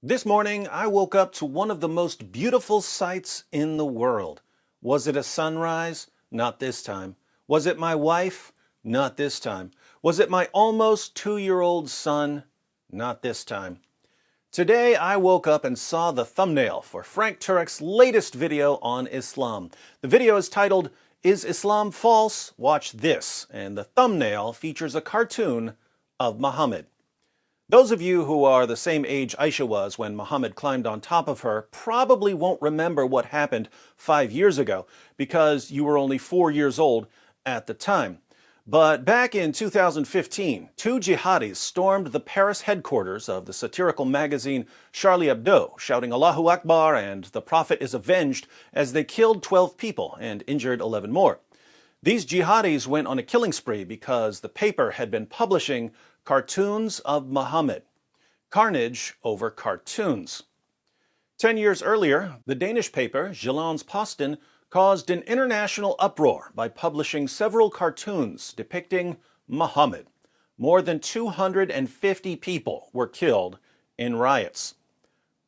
This morning, I woke up to one of the most beautiful sights in the world. Was it a sunrise? Not this time. Was it my wife? Not this time. Was it my almost 2-year-old son? Not this time. Today, I woke up and saw the thumbnail for Frank Turek's latest video on Islam. The video is titled, "Is Islam False? Watch This," and the thumbnail features a cartoon of Muhammad. Those of you who are the same age Aisha was when Muhammad climbed on top of her probably won't remember what happened 5 years ago because you were only 4 years old at the time. But back in 2015, two jihadis stormed the Paris headquarters of the satirical magazine Charlie Hebdo, shouting Allahu Akbar and the Prophet is avenged as they killed 12 people and injured 11 more. These jihadis went on a killing spree because the paper had been publishing cartoons of Muhammad. Carnage over cartoons. 10 years earlier, the Danish paper Jyllands-Posten caused an international uproar by publishing several cartoons depicting Muhammad. More than 250 people were killed in riots.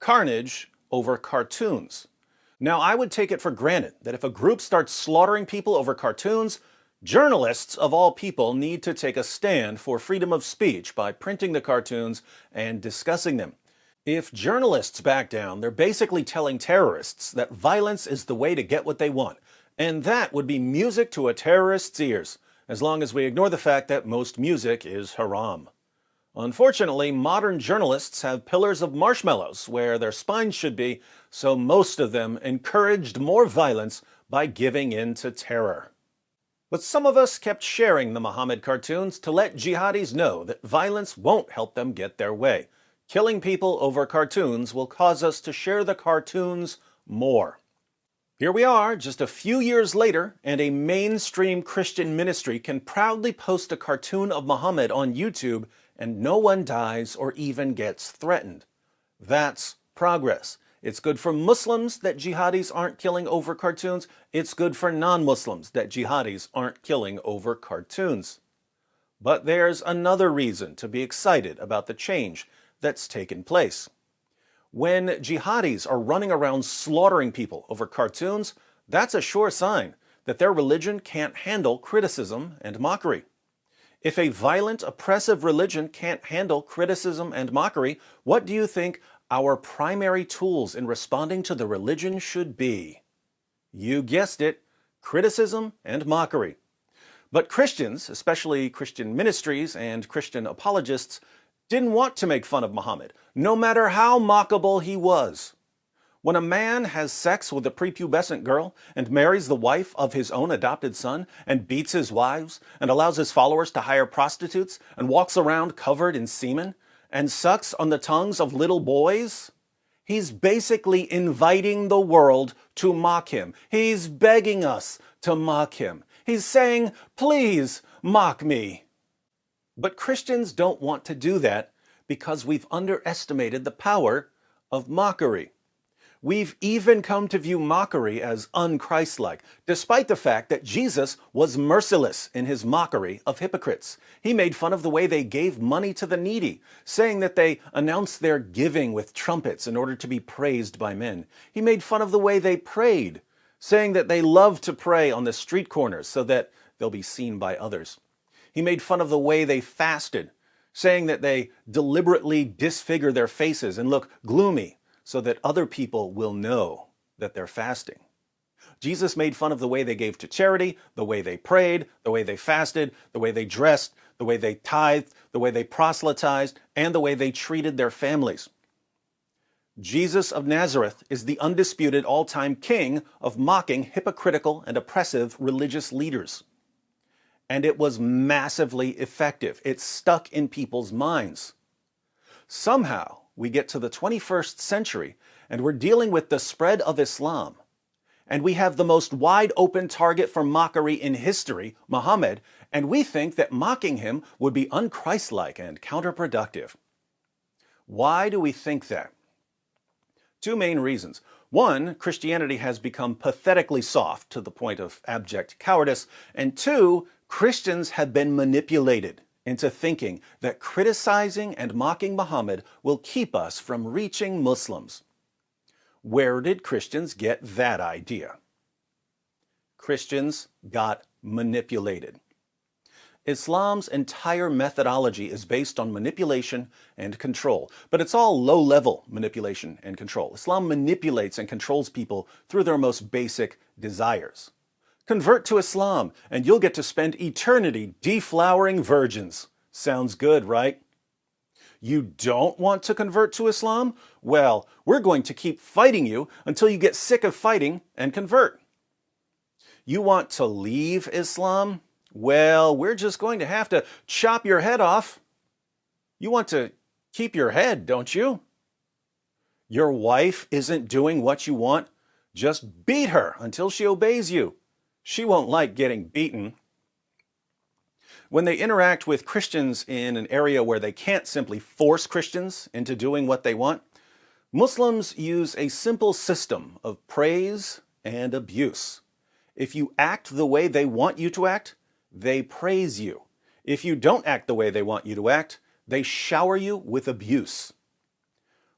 Carnage over cartoons. Now, I would take it for granted that if a group starts slaughtering people over cartoons, journalists of all people need to take a stand for freedom of speech by printing the cartoons and discussing them. If journalists back down, they're basically telling terrorists that violence is the way to get what they want, and that would be music to a terrorist's ears, as long as we ignore the fact that most music is haram. Unfortunately, modern journalists have pillars of marshmallows where their spines should be, so most of them encouraged more violence by giving in to terror. But some of us kept sharing the Muhammad cartoons to let jihadis know that violence won't help them get their way. Killing people over cartoons will cause us to share the cartoons more. Here we are, just a few years later, and a mainstream Christian ministry can proudly post a cartoon of Muhammad on YouTube and no one dies or even gets threatened. That's progress. It's good for Muslims that jihadis aren't killing over cartoons. It's good for non-Muslims that jihadis aren't killing over cartoons. But there's another reason to be excited about the change that's taken place. When jihadis are running around slaughtering people over cartoons, that's a sure sign that their religion can't handle criticism and mockery. If a violent, oppressive religion can't handle criticism and mockery, what do you think our primary tools in responding to the religion should be? You guessed it, criticism and mockery. But Christians, especially Christian ministries and Christian apologists, didn't want to make fun of Muhammad, no matter how mockable he was. When a man has sex with a prepubescent girl and marries the wife of his own adopted son and beats his wives and allows his followers to hire prostitutes and walks around covered in semen and sucks on the tongues of little boys, he's basically inviting the world to mock him. He's begging us to mock him. He's saying, "Please mock me." But Christians don't want to do that because we've underestimated the power of mockery. We've even come to view mockery as unchristlike, despite the fact that Jesus was merciless in his mockery of hypocrites. He made fun of the way they gave money to the needy, saying that they announced their giving with trumpets in order to be praised by men. He made fun of the way they prayed, saying that they love to pray on the street corners so that they'll be seen by others. He made fun of the way they fasted, saying that they deliberately disfigure their faces and look gloomy so that other people will know that they're fasting. Jesus made fun of the way they gave to charity, the way they prayed, the way they fasted, the way they dressed, the way they tithed, the way they proselytized, and the way they treated their families. Jesus of Nazareth is the undisputed all-time king of mocking hypocritical and oppressive religious leaders. And it was massively effective. It stuck in people's minds. Somehow, we get to the 21st century, and we're dealing with the spread of Islam. And we have the most wide-open target for mockery in history, Muhammad, and we think that mocking him would be unchristlike and counterproductive. Why do we think that? Two main reasons. One, Christianity has become pathetically soft to the point of abject cowardice, and two, Christians have been manipulated into thinking that criticizing and mocking Muhammad will keep us from reaching Muslims. Where did Christians get that idea? Christians got manipulated. Islam's entire methodology is based on manipulation and control, but it's all low-level manipulation and control. Islam manipulates and controls people through their most basic desires. Convert to Islam, and you'll get to spend eternity deflowering virgins. Sounds good, right? You don't want to convert to Islam? Well, we're going to keep fighting you until you get sick of fighting and convert. You want to leave Islam? Well, we're just going to have to chop your head off. You want to keep your head, don't you? Your wife isn't doing what you want? Just beat her until she obeys you. She won't like getting beaten. When they interact with Christians in an area where they can't simply force Christians into doing what they want, Muslims use a simple system of praise and abuse. If you act the way they want you to act, they praise you. If you don't act the way they want you to act, they shower you with abuse.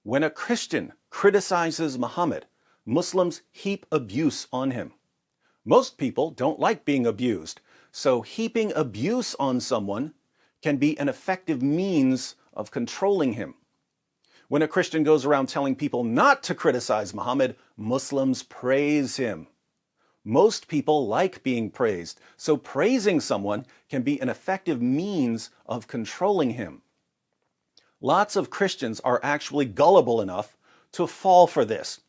When a Christian criticizes Muhammad, Muslims heap abuse on him. Most people don't like being abused, so heaping abuse on someone can be an effective means of controlling him. When a Christian goes around telling people not to criticize Muhammad, Muslims praise him. Most people like being praised, so praising someone can be an effective means of controlling him. Lots of Christians are actually gullible enough to fall for this.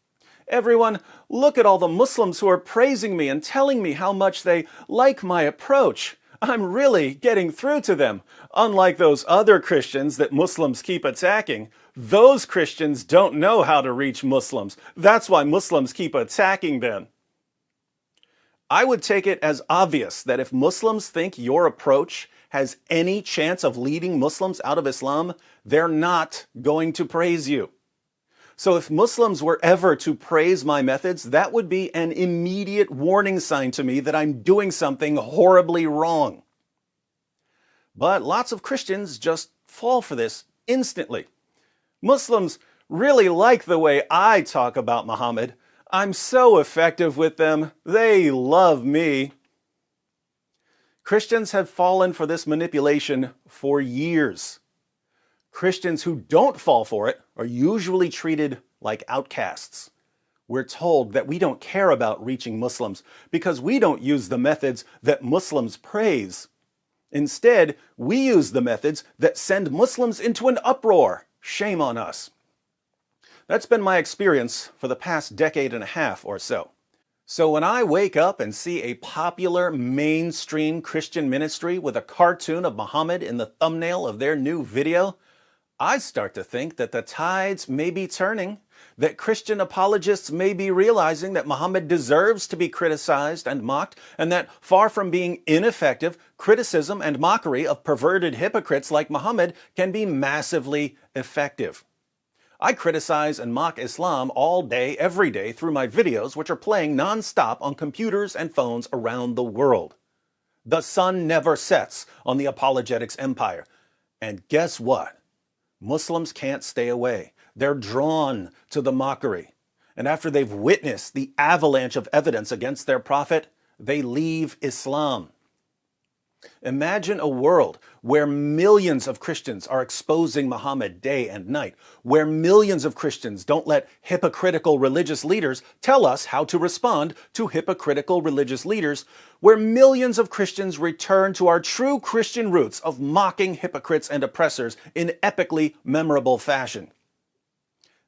Everyone, look at all the Muslims who are praising me and telling me how much they like my approach. I'm really getting through to them. Unlike those other Christians that Muslims keep attacking, those Christians don't know how to reach Muslims. That's why Muslims keep attacking them. I would take it as obvious that if Muslims think your approach has any chance of leading Muslims out of Islam, they're not going to praise you. So if Muslims were ever to praise my methods, that would be an immediate warning sign to me that I'm doing something horribly wrong. But lots of Christians just fall for this instantly. Muslims really like the way I talk about Muhammad. I'm so effective with them. They love me. Christians have fallen for this manipulation for years. Christians who don't fall for it are usually treated like outcasts. We're told that we don't care about reaching Muslims because we don't use the methods that Muslims praise. Instead, we use the methods that send Muslims into an uproar. Shame on us. That's been my experience for the past decade and a half or so. So when I wake up and see a popular mainstream Christian ministry with a cartoon of Muhammad in the thumbnail of their new video, I start to think that the tides may be turning, that Christian apologists may be realizing that Muhammad deserves to be criticized and mocked, and that far from being ineffective, criticism and mockery of perverted hypocrites like Muhammad can be massively effective. I criticize and mock Islam all day, every day through my videos, which are playing non-stop on computers and phones around the world. The sun never sets on the apologetics empire. And guess what? Muslims can't stay away. They're drawn to the mockery. And after they've witnessed the avalanche of evidence against their prophet, they leave Islam. Imagine a world where millions of Christians are exposing Muhammad day and night, where millions of Christians don't let hypocritical religious leaders tell us how to respond to hypocritical religious leaders, where millions of Christians return to our true Christian roots of mocking hypocrites and oppressors in epically memorable fashion.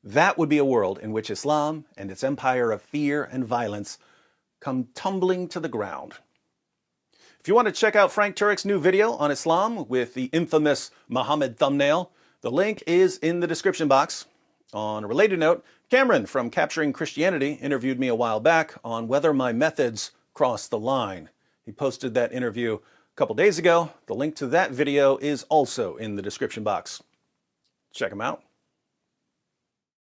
That would be a world in which Islam and its empire of fear and violence come tumbling to the ground. If you want to check out Frank Turek's new video on Islam with the infamous Muhammad thumbnail, the link is in the description box. On a related note, Cameron from Capturing Christianity interviewed me a while back on whether my methods cross the line. He posted that interview a couple days ago. The link to that video is also in the description box. Check him out.